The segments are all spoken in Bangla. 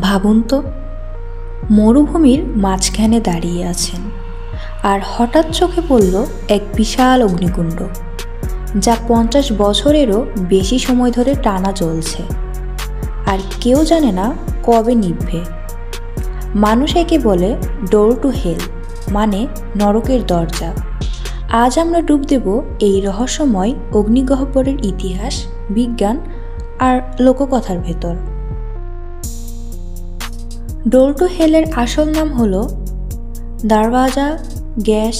ভাবুন তো, মরুভূমির মাঝখানে দাঁড়িয়ে আছেন আর হঠাৎ চোখে পড়ল এক বিশাল অগ্নিকুণ্ড, যা 50 বছরেরও বেশি সময় ধরে টানা জ্বলছে, আর কেউ জানে না কবে নিভবে। মানুষ একে বলে ডোর টু হেল, মানে নরকের দরজা। আজ আমরা ডুব দেব এই রহস্যময় অগ্নিগহ্বরের ইতিহাস, বিজ্ঞান আর লোককথার ভেতর। ডোর টু হেলের আসল নাম হলো দারওয়াজা গ্যাস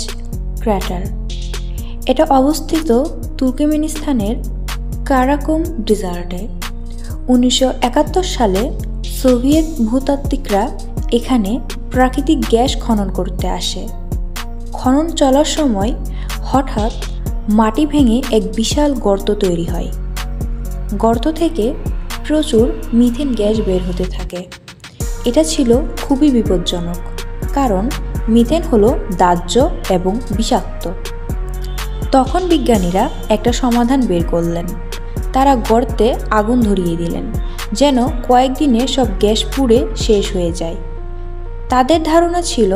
ক্র্যাটার। এটা অবস্থিত তুর্কমেনিস্তানের কারাকুম ডেজার্টে। 1971 সালে সোভিয়েত ভূতাত্ত্বিকরা এখানে প্রাকৃতিক গ্যাস খনন করতে আসে। খনন চলার সময় হঠাৎ মাটি ভেঙে এক বিশাল গর্ত তৈরি হয়। গর্ত থেকে প্রচুর মিথেন গ্যাস বের হতে থাকে। এটা ছিল খুবই বিপজ্জনক, কারণ মিথেন হলো দাহ্য এবং বিষাক্ত। তখন বিজ্ঞানীরা একটা সমাধান বের করলেন। তারা গর্তে আগুন ধরিয়ে দিলেন, যেন কয়েকদিনে সব গ্যাস পুড়ে শেষ হয়ে যায়। তাদের ধারণা ছিল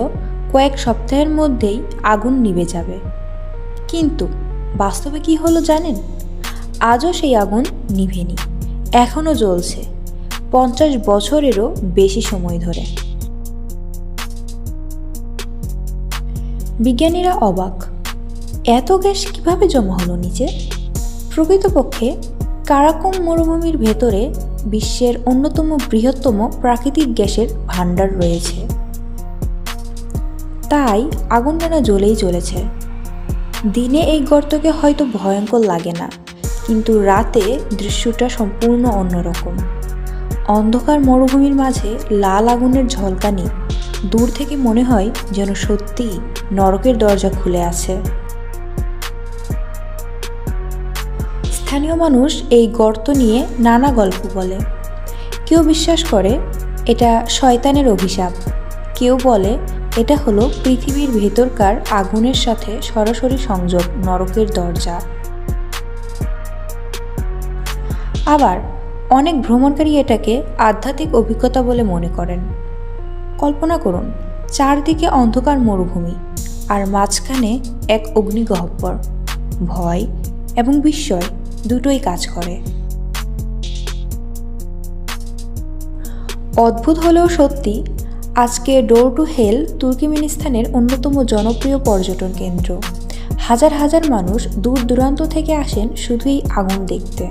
কয়েক সপ্তাহের মধ্যেই আগুন নিভে যাবে। কিন্তু বাস্তবে কি হলো জানেন? আজও সেই আগুন নিভেনি, এখনও জ্বলছে 50 বছরেরও বেশি সময় ধরে। বিজ্ঞানীরা অবাক, এত গ্যাস কিভাবে জমা হলো নিচে? প্রকৃতপক্ষে কারাকুম মরুভূমির ভেতরে বিশ্বের অন্যতম বৃহত্তম প্রাকৃতিক গ্যাসের ভাণ্ডার রয়েছে। তাই আগুন যেন জ্বলেই চলেছে। দিনে এই গর্তকে হয়তো ভয়ঙ্কর লাগে না, কিন্তু রাতে দৃশ্যটা সম্পূর্ণ অন্যরকম। অন্ধকার মরুভূমির মাঝে লাল আগুনের ঝলকানি, দূর থেকে মনে হয় যেন সত্যিই নরকের দরজা খুলে আছে। স্থানীয় মানুষ এই গর্ত নিয়ে নানা গল্প বলে। কেউ বিশ্বাস করে এটা শয়তানের অভিশাপ, কেউ বলে এটা হলো পৃথিবীর ভেতরকার আগুনের সাথে সরাসরি সংযোগ, নরকের দরজা। আবার অনেক ভ্রমণকারী এটাকে আধ্যাত্মিক অভিজ্ঞতা বলে মনে করেন। কল্পনা করুন, চারদিকে অন্ধকার মরুভূমি আর মাঝখানে এক অগ্নিগহ্বর। ভয় এবং বিস্ময় দুটোই কাজ করে। অদ্ভুত হলেও সত্যি, আজকে ডোর টু হেল তুর্কমেনিস্তানের অন্যতম জনপ্রিয় পর্যটন কেন্দ্র। হাজার হাজার মানুষ দূর দূরান্ত থেকে আসেন শুধু এই আগুন দেখতে।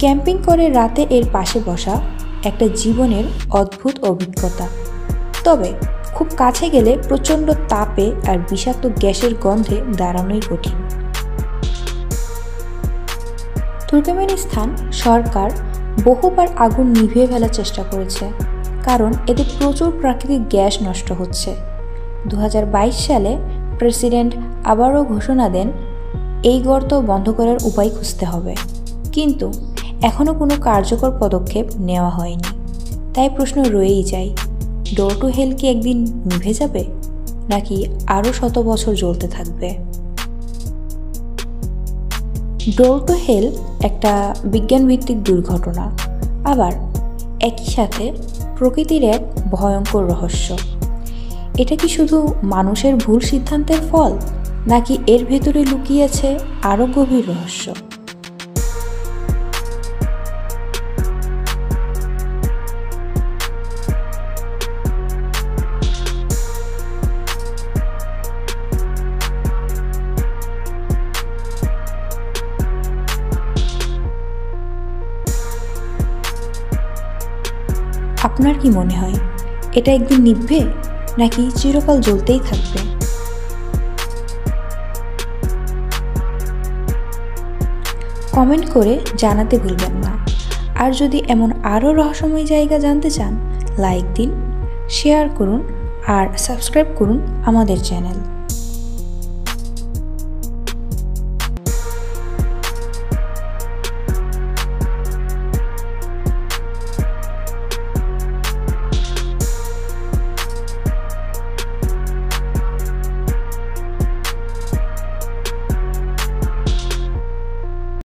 ক্যাম্পিং করে রাতে এর পাশে বসা একটা জীবনের অদ্ভুত অভিজ্ঞতা। তবে খুব কাছে গেলে প্রচণ্ড তাপে আর বিষাক্ত গ্যাসের গন্ধে দাঁড়ানোই কঠিন। তুর্কমেনিস্তান সরকার বহুবার আগুন নিভিয়ে ফেলার চেষ্টা করেছে, কারণ এতে প্রচুর প্রাকৃতিক গ্যাস নষ্ট হচ্ছে। 2022 সালে প্রেসিডেন্ট আবারও ঘোষণা দেন এই গর্ত বন্ধ করার উপায় খুঁজতে হবে, কিন্তু এখনও কোনো কার্যকর পদক্ষেপ নেওয়া হয়নি। তাই প্রশ্ন রয়েই যায়, ডোর টু হেল কি একদিন নিভে যাবে, নাকি আরও শত বছর জ্বলতে থাকবে? ডোর টু হেল একটা বিজ্ঞানভিত্তিক দুর্ঘটনা, আবার একই সাথে প্রকৃতির এক ভয়ঙ্কর রহস্য। এটা কি শুধু মানুষের ভুল সিদ্ধান্তের ফল, নাকি এর ভেতরে লুকিয়ে আছে আরও গভীর রহস্য? আপনার কি মনে হয়, এটা একদিন নিভবে নাকি চিরকাল জ্বলতেই থাকবে? কমেন্ট করে জানাতে ভুলবেন না। আর যদি এমন আরও রহস্যময় জায়গা জানতে চান, লাইক দিন, শেয়ার করুন আর সাবস্ক্রাইব করুন আমাদের চ্যানেল।